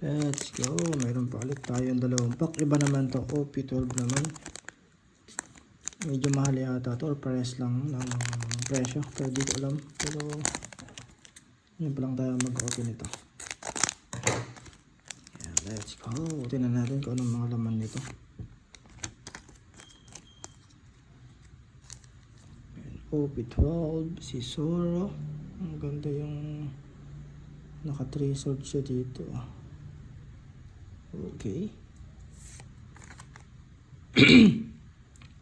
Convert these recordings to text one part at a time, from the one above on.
Let's go. Mayroon pa ulit tayong dalawang pack. Iba naman to. OP12 naman. Medyo mahal yata to. Or pares lang ng presyo. Pero di ko alam. Pero yun pa lang tayo mag-open ito. Yeah, let's go. Tingnan natin kung anong mga laman nito. OP12. Si Zoro. Ang ganda yung naka-3 siya dito. Okay.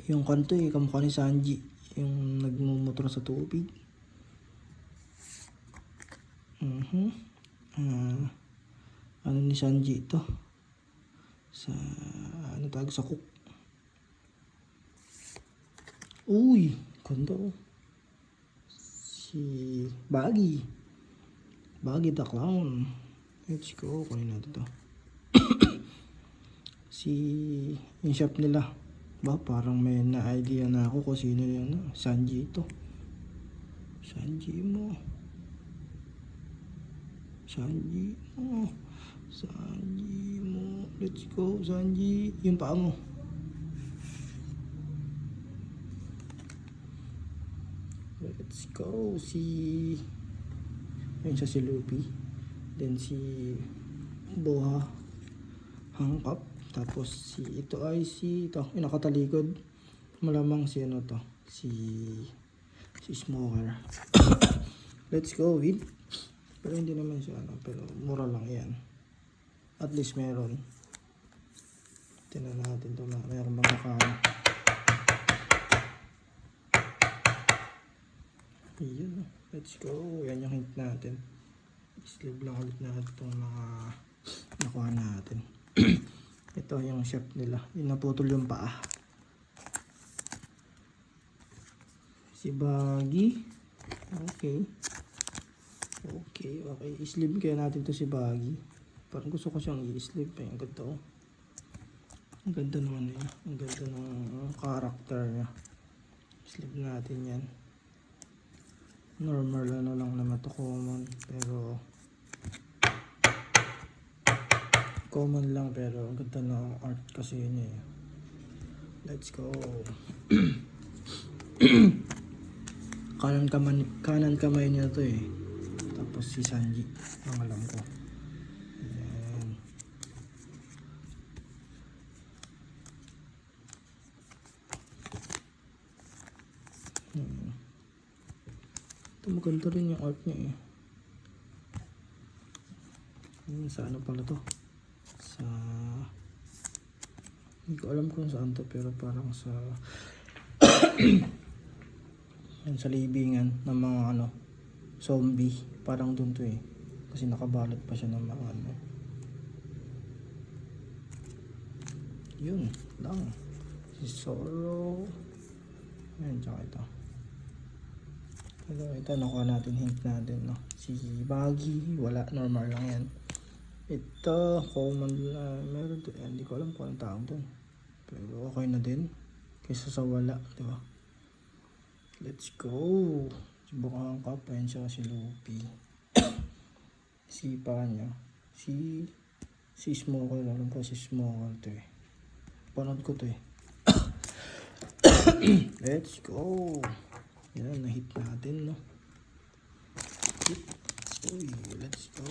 Yung kanto kamukha ni Sanji, yung nagmumotor sa tubig. Ano ni Sanji ito? Sa ano tawag sa cook. Uy, ganda oh. Si Baggy the Clown. Let's go, kunin natin to. Yung shop nila ba, parang may na-idea na ako kung sino yun. Sanji ito. Sanji mo. Let's go, Sanji. Yung paa mo. Let's go. Yun siya si Luffy. Then si Boha Hancock. Tapos ito ay ito, yung nakatalikod. Malamang si ano to, si Smoker. Let's go with. Pero hindi naman siya ano, pero mura lang yan. At least meron. Tingnan natin to, meron magkakano. Ayun, let's go. Yan yung hint natin. Sleeve lang ulit natin itong mga nakuha natin. Ito yung shop nila. Yung naputol yung paa. Si Baggy. Okay. I-sleeve kaya natin to si Baggy. Parang gusto ko siyang i-sleeve. Ang ganda oh. Ang ganda naman niya. Ang ganda ng character niya. Sleeve natin yan. Normal ano lang naman to, common. Pero common lang, pero ang ganda ng art kasi niya eh. Let's go. kanan kamay niya to eh. Tapos si Sanji ang alam ko. Ayan. Ito maganda rin yung art niya eh. Sa ano pala to? Hindi ko alam kung saan to, pero parang sa sa libingan ng mga ano, zombie, parang dun to eh, kasi nakabalot pa siya ng mga ano. Yun lang, si Zoro. Ayan, tsaka ito nakuha natin, hint natin no? Si Baggy, wala, normal lang yan. Ito, common lang. Meron to. Hindi ko alam kung anong tawag doon. Pero okay na din. Kaysa sa wala. Diba? Let's go. Subukan ka. Ayan siya si Luffy. Si pa niya. Si Smoker. Alam ko si Smoker to eh. Panood ko to eh. Let's go. Yan, na-hit natin no. Uy, let's go.